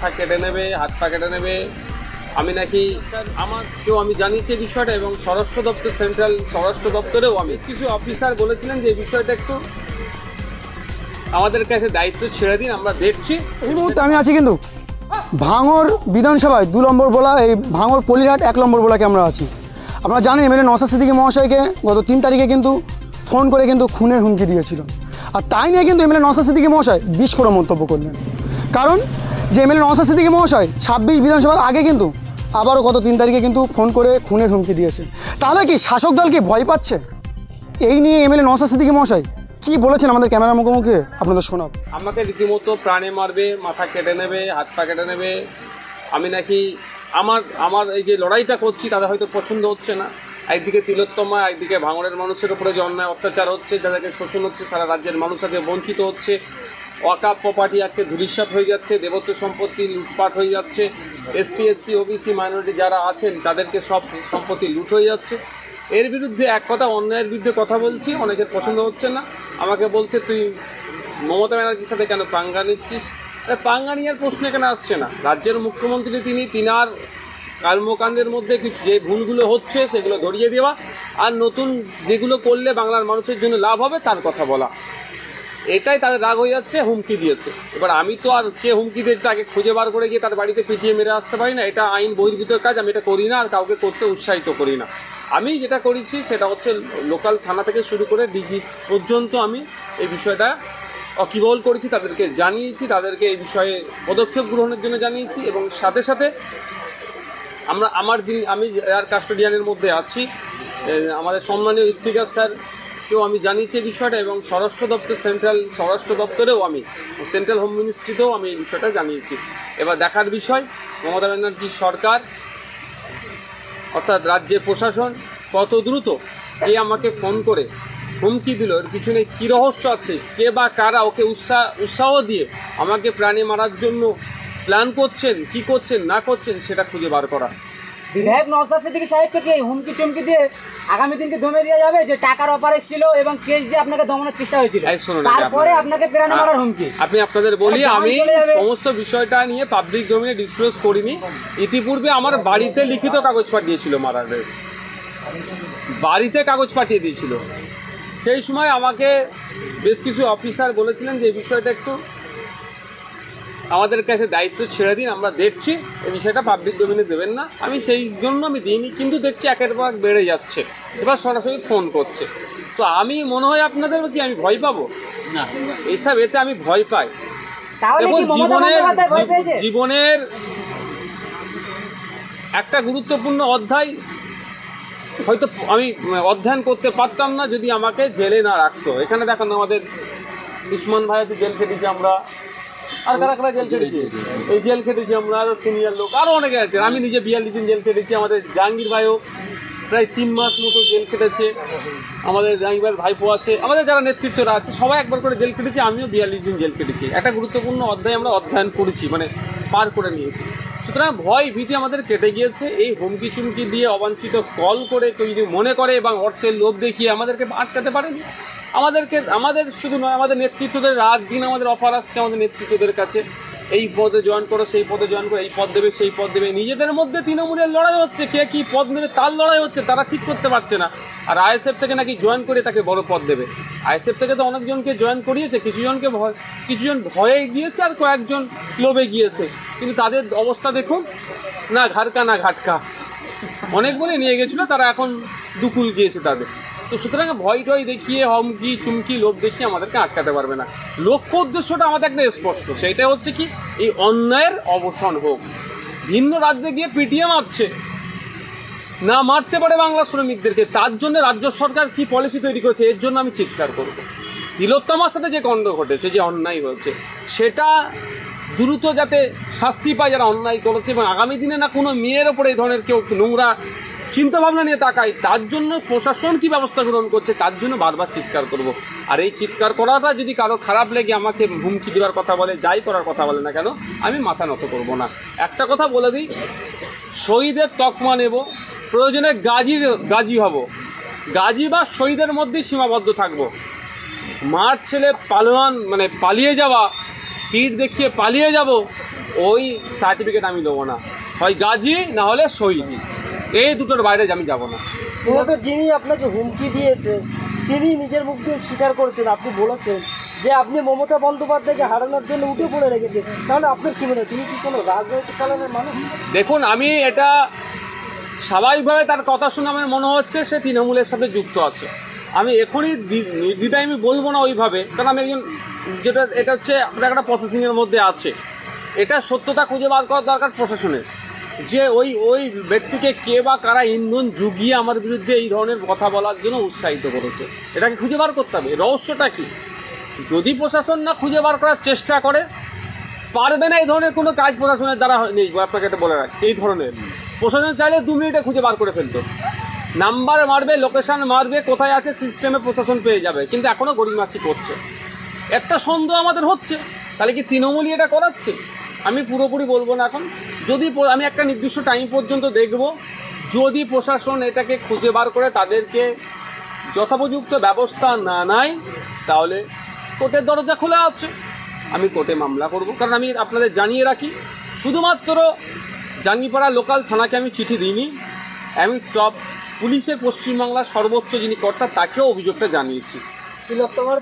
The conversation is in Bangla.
মাথা কেটে নেবে, হাত পা কেটে নেবে। আমি নাকি আমি জানিয়েছি এই বিষয়টা, এবং স্বরাষ্ট্র দপ্তর, সেন্ট্রাল স্বরাষ্ট্র দপ্তরেও আমি কিছু অফিসার বলেছিলেন যে এই বিষয়টা একটু আমাদের কাছে দায়িত্ব ছেড়ে দিন, আমরা দেখছি। এই মুহূর্তে আমি আছি কিন্তু ভাঙড় বিধানসভায় 2 নম্বর বোলা, এই ভাঙড় পলিরহাট 1 নম্বর বোলাকে আমরা আছি। আপনারা জানেন এমএলএ নওশাদ সিদ্দিকী মহাশয়কে গত 3 তারিখে কিন্তু ফোন করে কিন্তু খুনের হুমকি দিয়েছিল, আর তাই নিয়ে কিন্তু এমএলএ নওশাদ সিদ্দিকী মহাশয় বিস্ফোরক মন্তব্য করলেন। কারণ যে এমএলএ নওশাদ সিদ্দিকী মহাশয় 26 বিধানসভার আগে কিন্তু আবারও গত 3 তারিখে কিন্তু ফোন করে খুনের হুমকি দিয়েছে। তাহলে কি শাসক দল কি ভয় পাচ্ছে? এই নিয়ে এমএলএ নওশাদ সিদ্দিকী মহাশয় কি বলেছেন আমাদের ক্যামেরার মুখোমুখি আপনাদের শোনাব। আমাকে রীতিমতো প্রাণে মারবে, মাথা কেটে নেবে, হাত পা কেটে নেবে। আমি নাকি আমার এই যে লড়াইটা করছি তাদের হয়তো পছন্দ হচ্ছে না। একদিকে তিলোত্তমা, একদিকে ভাঙড়ের মানুষের উপরে যে অন্যায় অত্যাচার হচ্ছে, যাদেরকে শোষণ হচ্ছে, সারা রাজ্যের মানুষ আজকে বঞ্চিত হচ্ছে। ওয়াকাফ প্রপার্টি আজকে ধূলিসাৎ হয়ে যাচ্ছে, দেবত্ব সম্পত্তি লুটপাট হয়ে যাচ্ছে, এসটি এসসি ওবিসি মাইনরিটি যারা আছেন তাদেরকে সব সম্পত্তি লুট হয়ে যাচ্ছে। এর বিরুদ্ধে এক কথা, অন্যায়ের বিরুদ্ধে কথা বলছি, অনেকের পছন্দ হচ্ছে না। আমাকে বলছে তুই মমতা ব্যানার্জির সাথে কেন পাঙ্গা নিচ্ছিস? পাঙ্গা নেওয়ার প্রশ্ন এখানে আসছে না। রাজ্যের মুখ্যমন্ত্রী তিনার কর্মকাণ্ডের মধ্যে কিছু যে ভুলগুলো হচ্ছে সেগুলো ধরিয়ে দেওয়া, আর নতুন যেগুলো করলে বাংলার মানুষের জন্য লাভ হবে তার কথা বলা, এটাই তাদের রাগ হয়ে যাচ্ছে, হুমকি দিয়েছে। এবার আমি তো আর কে হুমকি দিয়েছে তাকে খুঁজে বার করে গিয়ে তার বাড়িতে পিটিয়ে মেরে আসতে পারি না, এটা আইন বহির্ভূত কাজ, আমি এটা করি না আর কাউকে করতে উৎসাহিত করি না। আমি যেটা করেছি সেটা হচ্ছে লোকাল থানা থেকে শুরু করে ডিজি পর্যন্ত আমি এই বিষয়টা অকিবহল করেছি, তাদেরকে জানিয়েছি, তাদেরকে এই বিষয়ে পদক্ষেপ গ্রহণের জন্য জানিয়েছি, এবং সাথে সাথে আমি এয়ার কাস্টোডিয়ানের মধ্যে আছি, আমাদের সম্মানীয় স্পিকার স্যারকেও আমি জানিয়েছি এই বিষয়টা, এবং স্বরাষ্ট্র দপ্তর, সেন্ট্রাল স্বরাষ্ট্র দপ্তরেও আমি, সেন্ট্রাল হোম মিনিস্ট্রিতেও আমি এই বিষয়টা জানিয়েছি। এবার দেখার বিষয় মমতা ব্যানার্জির সরকার অর্থাৎ রাজ্যের প্রশাসন কত দ্রুত, কে আমাকে ফোন করে হুমকি দিল, এর পিছনে কী রহস্য আছে, কে বা কারা ওকে উৎসাহ দিয়ে আমাকে প্রাণে মারার জন্য প্ল্যান করছেন, কি করছেন না করছেন সেটা খুঁজে বার করা। বিধায়ক নওশাদ সিদ্দিকী সাহেবকে কি হুমকি চুমকি দিয়ে আগামী দিনকে দমে দেওয়া যাবে যে টাকার অপারেশ ছিল এবং কেস দিয়ে আপনাকে দমানোর চেষ্টা হয়েছিল, তারপরে আপনাকে প্রাণে মারার হুমকি? আপনাদের বলি, আমি সমস্ত বিষয়টা নিয়ে পাবলিক ডোমেইনে ডিসক্লোজ করিনি। ইতিপূর্বে আমার বাড়িতে লিখিত কাগজ পাঠিয়েছিল, মারার বাড়িতে কাগজ পাঠিয়ে দিয়েছিল। সেই সময় আমাকে বেশ কিছু অফিসার বলেছিলেন যে এই বিষয়টা একটু আমাদের কাছে দায়িত্ব ছেড়ে দিন, আমরা দেখছি, এই বিষয়টা পাবলিক ডোমেইনে দেবেন না। আমি সেই জন্য আমি দিইনি, কিন্তু দেখছি একের পর এক বেড়ে যাচ্ছে, এবার সরাসরি ফোন করছে। তো আমি মনে হয় আপনাদের কি আমি ভয় পাবো না, এইসব এতে আমি ভয় পাই। জীবনের একটা গুরুত্বপূর্ণ অধ্যায় হয়তো আমি অধ্যয়ন করতে পারতাম না যদি আমাকে জেলে না রাখতো। এখানে দেখেন আমাদের উসমান ভাইয়াতে জেল খেটেছি আমরা, আর কারা কারা জেল খেটেছি, এই জেল খেটেছি আমরা, আরও সিনিয়র লোক আরও অনেকে আছেন। আমি নিজে 42 দিন জেল খেটেছি। আমাদের জাহাঙ্গীর ভাইও প্রায় 3 মাস মতো জেল খেটেছে। আমাদের জাহাঙ্গীর ভাইয়ের ভাইপো আছে, আমাদের যারা নেতৃত্বরা আছে সবাই একবার করে জেল খেটেছি। আমিও 42 দিন জেল খেটেছি। একটা গুরুত্বপূর্ণ অধ্যায় আমরা অধ্যয়ন করেছি, মানে পার করে নিয়েছি। সুতরাং ভয় ভীতি আমাদের কেটে গিয়েছে। এই হুমকি চুমকি দিয়ে অবাঞ্ছিত কল করে কেউ যদি মনে করে এবং অর্থের লোভ দেখিয়ে আমাদেরকে আটকাতে পারেনি। আমাদের শুধু নয়, আমাদের নেতৃত্বদের রাত দিন আমাদের অফার আসছে আমাদের নেতৃত্বদের কাছে, এই পদে জয়েন করো, সেই পদে জয়েন করো, এই পদ দেবে, সেই পদ দেবে। নিজেদের মধ্যে তৃণমূলের লড়াই হচ্ছে, কে কী পদ নেবে তার লড়াই হচ্ছে, তারা ঠিক করতে পারছে না। আর আইএসএফ থেকে নাকি জয়েন করে তাকে বড় পদ দেবে। আইএসএফ থেকে তো অনেকজনকে জয়েন করিয়েছে, কিছুজন ভয়ে গিয়েছে আর কয়েকজন লোভে গিয়েছে, কিন্তু তাদের অবস্থা দেখুন, না ঘাটকা না ঘাটকা, অনেক বলে নিয়ে গেছিলো, তারা এখন দুকুল গিয়েছে তাদের। তো সুতরাং ভয় টয় দেখিয়ে, হুমকি চুমকি লোভ দেখিয়ে আমাদেরকে আটকাতে পারবে না। লক্ষ্য উদ্দেশ্যটা আমাদের একটা স্পষ্ট, সেইটা হচ্ছে কি, এই অন্যায়ের অবসান হোক। ভিন্ন রাজ্যে গিয়ে পিটিএ মারছে, না মারতে পারে বাংলা শ্রমিকদেরকে, তার জন্য রাজ্য সরকার কি পলিসি তৈরি করেছে, এর জন্য আমি চিৎকার করব। তিলোত্তমার সাথে যে কাণ্ড ঘটেছে, যে অন্যায় হয়েছে, সেটা দ্রুত যাতে শাস্তি পায় যারা অন্যায় করেছে, এবং আগামী দিনে না কোনো মেয়ের ওপরে এই ধরনের কেউ নোংরা চিন্তাভাবনা নিয়ে তাকাই, তার জন্য প্রশাসন কী ব্যবস্থা গ্রহণ করছে তার জন্য বারবার চিৎকার করব। আর এই চিৎকার করাটা যদি কারো খারাপ লেগে আমাকে হুমকি দেওয়ার কথা বলে, যাই করার কথা বলে না কেন, আমি মাথা নত করব না। একটা কথা বলে দিই, শহীদের তকমা নেব, প্রয়োজনে গাজী হব, গাজী বা শহীদের মধ্যেই সীমাবদ্ধ থাকব। মার ছেলে পালিয়ে যাওয়া, তীর দেখিয়ে পালিয়ে যাব, ওই সার্টিফিকেট আমি দেবো না, হয় গাজী না হলে শহীদ, এই দুটোর বাইরে আমি যাব না। মূলত যিনি আপনাকে হুমকি দিয়েছে তিনি নিজের মুখ দিয়ে স্বীকার করেছেন, আপনি বলেছেন যে আপনি মমতা বন্দ্যোপাধ্যায়কে হারানোর জন্য উঠে পড়ে রেখেছেন, তাহলে আপনার কী মনে হয় তিনি কি কোনো রাজনৈতিক কারণের মানুষ? দেখুন, আমি এটা স্বাভাবিকভাবে তার কথা শুনে আমার মনে হচ্ছে সে তৃণমূলের সাথে যুক্ত আছে। আমি এখনই নির্দ্বিধায় আমি বলবো না ওইভাবে, কারণ আমি একজন এটা হচ্ছে আপনার একটা প্রসেসিংয়ের মধ্যে আছে, এটা সত্যতা খুঁজে বার করার দরকার প্রশাসনের, যে ওই ব্যক্তিকে কে বা কারা ইন্ধন জুগিয়ে আমার বিরুদ্ধে এই ধরনের কথা বলার জন্য উৎসাহিত করেছে, এটাকে খুঁজে বার করতে হবে। রহস্যটা কী? যদি প্রশাসন না খুঁজে বার করার চেষ্টা করে, পারবে না এই ধরনের কোনো কাজ প্রশাসনের দ্বারা নেই, আপনাকে এটা বলে রাখছি। এই ধরনের প্রশাসন চাইলে 2 মিনিটে খুঁজে বার করে ফেলতো, নাম্বার মারবে, লোকেশান মারবে, কোথায় আছে সিস্টেমে প্রশাসন পেয়ে যাবে, কিন্তু এখনও গড়িমাসি করছে। একটা সন্দেহ আমাদের হচ্ছে, তাহলে কি তৃণমূলই এটা করাচ্ছে? আমি পুরোপুরি বলবো না এখন, যদি আমি একটা নির্দিষ্ট টাইম পর্যন্ত দেখব, যদি প্রশাসন এটাকে খুঁজে বার করে তাদেরকে যথোপযুক্ত ব্যবস্থা না নেয়, তাহলে কোর্টের দরজা খোলা আছে, আমি কোর্টে মামলা করব। কারণ আমি আপনাদের জানিয়ে রাখি, শুধুমাত্র জাঙ্গিপাড়া লোকাল থানাকে আমি চিঠি দিইনি, আমি টপ পুলিশের পশ্চিমবাংলার সর্বোচ্চ যিনি কর্তা তাকেও অভিযোগটা জানিয়েছি। তিলোত্তমার